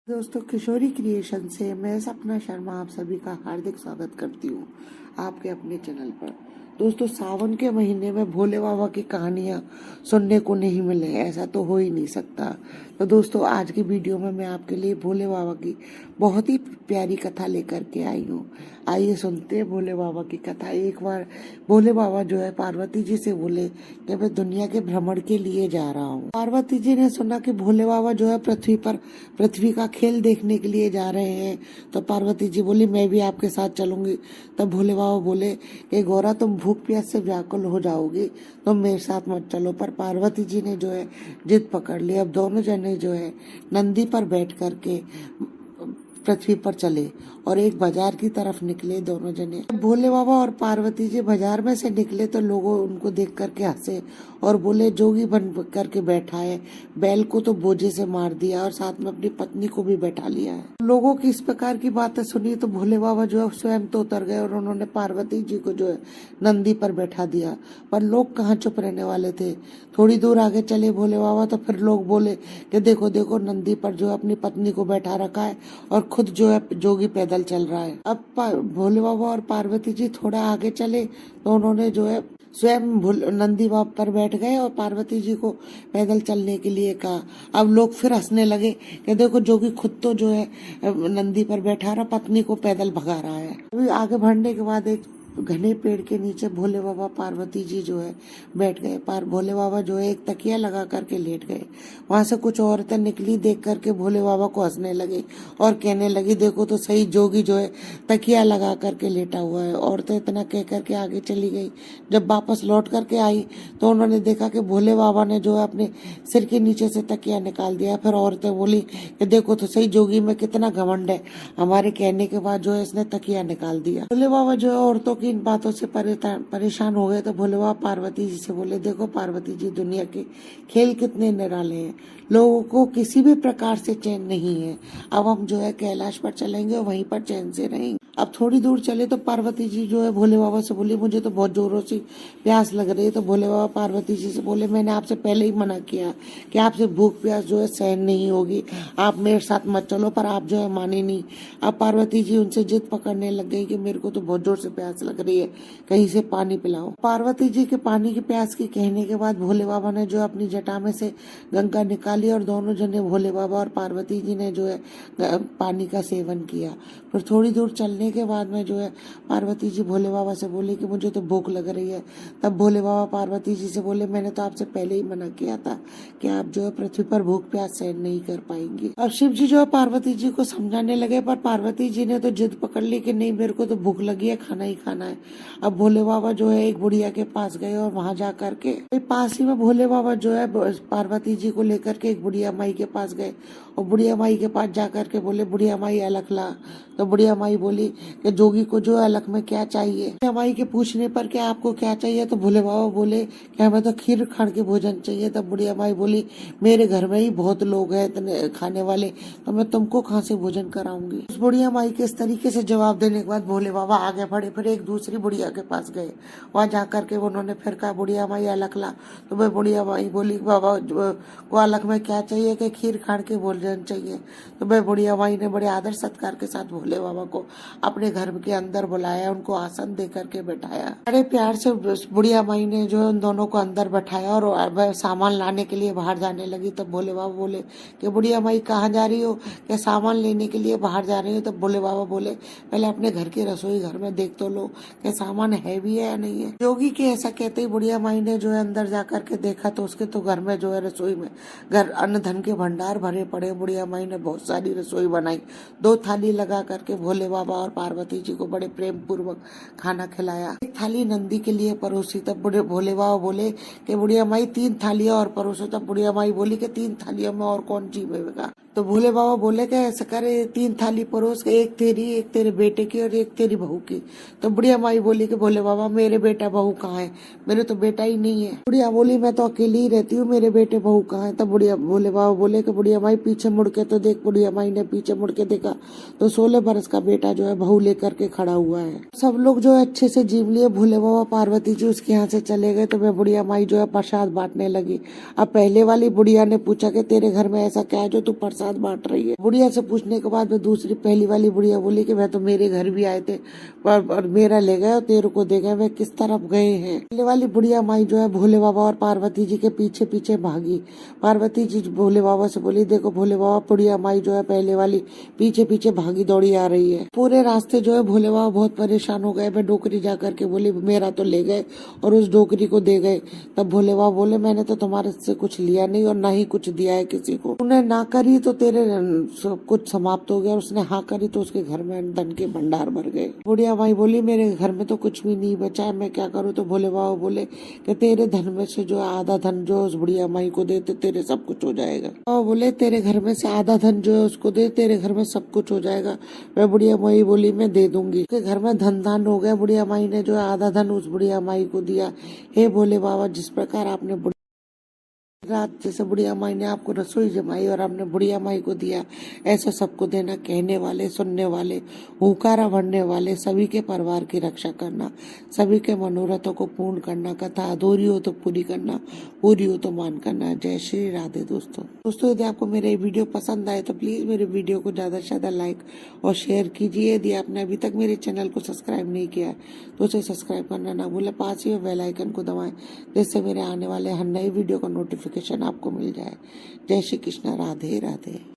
दोस्तों, किशोरी क्रिएशन से मैं सपना शर्मा आप सभी का हार्दिक स्वागत करती हूँ आपके अपने चैनल पर। दोस्तों, सावन के महीने में भोले बाबा की कहानियाँ सुनने को नहीं मिले, ऐसा तो हो ही नहीं सकता। तो दोस्तों, आज की वीडियो में मैं आपके लिए भोले बाबा की बहुत ही प्यारी कथा लेकर के आई हूँ। आइए सुनते हैं भोले बाबा की कथा। एक बार भोले बाबा जो है पार्वती जी से बोले कि मैं दुनिया के भ्रमण के लिए जा रहा हूँ। पार्वती जी ने सुना कि भोले बाबा जो है पृथ्वी का खेल देखने के लिए जा रहे हैं। तो पार्वती जी बोली मैं भी आपके साथ चलूंगी। तब भोले बाबा बोले कि गौरा, तुम भूख प्यास से व्याकुल हो जाओगी, तुम मेरे साथ मत चलो। पर पार्वती जी ने जो है जिद पकड़ ली। अब दोनों जने जो है नंदी पर बैठ करके पृथ्वी पर चले और एक बाजार की तरफ निकले दोनों जने। भोले बाबा और पार्वती जी बाजार में से निकले तो लोगों उनको देख करके हंसे और बोले जोगी बन करके बैठा है, बैल को तो बोझे से मार दिया और साथ में अपनी पत्नी को भी बैठा लिया है। लोगों की इस प्रकार की बातें सुनी तो भोले बाबा जो है स्वयं तो उतर गए और उन्होंने पार्वती जी को जो है नंदी पर बैठा दिया। पर लोग कहाँ चुप रहने वाले थे। थोड़ी दूर आगे चले भोले बाबा तो फिर लोग बोले कि देखो देखो, नंदी पर जो है अपनी पत्नी को बैठा रखा है और खुद जो है जोगी पैदल चल रहा है। अब भोले बाबा और पार्वती जी थोड़ा आगे चले तो उन्होंने जो है स्वयं नंदी बाबा पर बैठ गए और पार्वती जी को पैदल चलने के लिए कहा। अब लोग फिर हंसने लगे कि देखो, जोगी खुद तो जो है नंदी पर बैठा रहा, पत्नी को पैदल भगा रहा है। अभी आगे बढ़ने के बाद एक घने पेड़ के नीचे भोले बाबा पार्वती जी जो है बैठ गए। भोले बाबा जो है एक तकिया लगा करके लेट गए। वहां से कुछ औरतें निकली, देख करके भोले बाबा को हंसने लगे और कहने लगी देखो तो सही, जोगी जो है तकिया लगा करके लेटा हुआ है। औरतें इतना कह करके आगे चली गई। जब वापस लौट करके आई तो उन्होंने देखा कि भोले बाबा ने जो है अपने सिर के नीचे से तकिया निकाल दिया। फिर औरतें बोली कि देखो तो सही, जोगी में कितना घमंड है, हमारे कहने के बाद जो है इसने तकिया निकाल दिया। भोले बाबा जो है औरतों इन बातों से परेशान हो गए तो भोले बाबा पार्वती जी से बोले देखो पार्वती जी, दुनिया के खेल कितने निराले हैं, लोगों को किसी भी प्रकार से चैन नहीं है। अब हम जो है कैलाश पर चलेंगे और वहीं पर चैन से रहेंगे। अब थोड़ी दूर चले तो पार्वती जी जो है भोले बाबा से बोली मुझे तो बहुत जोरों से प्यास लग रही है। तो भोले बाबा पार्वती जी से बोले मैंने आपसे पहले ही मना किया कि आपसे भूख प्यास जो है सहन नहीं होगी, आप मेरे साथ मत चलो। पर आप जो है माने नहीं। अब पार्वती जी उनसे जिद पकड़ने लग गई कि मेरे को तो बहुत जोर से प्यास लग रही है, कहीं से पानी पिलाओ। पार्वती जी के पानी की प्यास की कहने के बाद भोले बाबा ने जो अपनी जटा में से गंगा निकाली और दोनों जने भोले बाबा और पार्वती जी ने जो है पानी का सेवन किया। फिर थोड़ी दूर चलने के बाद में जो है पार्वती जी भोले बाबा से बोले कि मुझे तो भूख लग रही है। तब भोले बाबा पार्वती जी से बोले मैंने तो आपसे पहले ही मना किया था कि आप जो है पृथ्वी पर भूख प्यास सहन नहीं कर पाएंगी। अब शिव जी जो है पार्वती जी को समझाने लगे, पर पार्वती जी ने तो जिद पकड़ ली कि नहीं, मेरे को तो भूख लगी है, खाना ही खाना है। अब भोले बाबा जो है एक बुढ़िया के पास गए और वहां जा करके पास ही में भोले बाबा जो है पार्वती जी को लेकर के एक बुढ़िया माई के पास गए और बुढ़िया माई के पास जाकर के बोले बुढ़िया माई अलख ला। तो बुढ़िया माई बोली कि जोगी को जो है अलख में क्या चाहिए। बुढ़िया माई के पूछने पर कि आपको क्या चाहिए तो भोले बाबा बोले कि हमें तो खीर खान के भोजन चाहिए। तब बुढ़िया माई बोली मेरे घर में ही बहुत लोग हैं इतने खाने वाले, तो मैं तुमको कहाँ से भोजन कराऊंगी। उस बुढ़िया माई के इस तरीके से जवाब देने के बाद भोले बाबा आगे बढ़े, फिर एक दूसरी बुढ़िया के पास गए। वहां जाकर के उन्होंने फिर कहा बुढ़िया माई अलख ला। तो वह बुढ़िया माई बोली बाबा को अलख में क्या चाहिए कि खीर खान के भोजन चाहिए। तो वह बुढ़िया माई ने बड़े आदर सत्कार के साथ भोले बाबा को अपने घर के अंदर बुलाया, उनको आसन दे करके बैठाया। बड़े प्यार से बुढ़िया माई ने जो है उन दोनों को अंदर बैठाया और वह सामान लाने के लिए बाहर जाने लगी। तब भोले बाबा बोले कि बुढ़िया माई कहाँ जा रही हो, क्या सामान लेने के लिए बाहर जा रही हो। तब भोले बाबा बोले पहले अपने घर के रसोई घर में देख तो लो कि सामान है भी है या नहीं है। जोगी के ऐसा कहते ही बुढ़िया माई ने जो है अंदर जा करके देखा तो उसके तो घर में जो है रसोई में घर अन्न धन के भंडार भरे पड़े। बुढ़िया माई ने बहुत सारी रसोई बनाई, 2 थाली लगा करके भोले बाबा और पार्वती जी को बड़े प्रेम पूर्वक खाना खिलाया। एक थाली नंदी के लिए परोसी। तब भोले बाबा बोले कि बुढ़िया माई 3 थालियां और परोसो। तब बुढ़िया माई बोली कि 3 थालियों में और कौन जीवेगा। तो भोले बाबा बोले कि ऐसा करे 3 थाली परोस के, एक तेरी, एक तेरे बेटे की और एक तेरी बहू की। तो बुढ़िया माई बोली कि भोले बाबा मेरे बेटा बहू कहाँ है, मेरे तो बेटा ही नहीं है। बुढ़िया बोली मैं तो अकेली ही रहती हूँ, मेरे बेटे बहू कहाँ है। तब भोले बाबा बोले कि बुढ़िया माई पीछे मुड़ के तो देख। बुढ़िया माई ने पीछे मुड़ के देखा तो 16 बरस का बेटा जो है बहू लेकर के खड़ा हुआ है। सब लोग जो है अच्छे से जीव लिए। भोले बाबा पार्वती जी उसके यहाँ से चले गए तो मैं बुढ़िया माई जो है प्रसाद बांटने लगी। अब पहले वाली बुढ़िया ने पूछा कि तेरे घर में ऐसा क्या है जो तू प्रसाद बांट रही है। बुढ़िया से पूछने के बाद में दूसरी पहली वाली बुढ़िया बोली कि वह तो मेरे घर भी आए थे पर मेरा ले गए और तेरे को दे गए, वे किस तरफ गए हैं। पहले वाली बुढ़िया माई जो है भोले बाबा और पार्वती जी के पीछे पीछे भागी। पार्वती जी भोले बाबा से बोली, देखो भोले बाबा, बुढ़िया माई जो है पहले वाली पीछे पीछे भागी दौड़ी आ रही है। पूरे रास्ते जो है भोले बाबा बहुत परेशान हो गए। वह डोकरी जा करके बोली मेरा तो ले गए और उस डोकरी को दे गए। तब भोले बाबा बोले मैंने तो तुम्हारे से कुछ लिया नहीं और ना ही कुछ दिया है किसी को। तूने ना करी तो तेरे सब कुछ समाप्त हो गया और उसने हाँ करी तो उसके घर में धन के भंडार भर गए। बुढ़िया माई बोली मेरे घर में तो कुछ भी नहीं बचा है, मैं क्या करूँ। तो भोले बाबा बोले कि तेरे धन में से जो आधा धन जो उस बुढ़िया माई को दे तो तेरे सब कुछ हो जाएगा। बाबा बोले तेरे घर में से आधा धन जो है उसको दे, तेरे घर में सब कुछ हो जाएगा। वह बुढ़िया माई बोली मैं दे दूंगी। उसके घर में धन दान हो गया। बुढ़िया माई ने जो है आधा धन उस बुढ़िया माई को दिया। हे भोले बाबा, जिस प्रकार आपने रात जैसे बुढ़िया माई ने आपको रसोई जमाई और आपने बुढ़िया माई को दिया, ऐसा सबको देना। कहने वाले, सुनने वाले, हुंकारा भरने वाले सभी के परिवार की रक्षा करना, सभी के मनोरथों को पूर्ण करना, कथा अधूरी हो तो पूरी करना, पूरी हो तो मान करना। जय श्री राधे। दोस्तों यदि आपको मेरे वीडियो पसंद आए तो प्लीज मेरे वीडियो को ज्यादा से ज्यादा लाइक और शेयर कीजिए। यदि आपने अभी तक मेरे चैनल को सब्सक्राइब नहीं किया है तो उसे सब्सक्राइब करना ना भूलें। पास ही बेल आइकन को दबाएं जिससे मेरे आने वाले हर नई वीडियो का नोटिफिकेशन आपको मिल जाए। जय श्री कृष्ण। राधे राधे।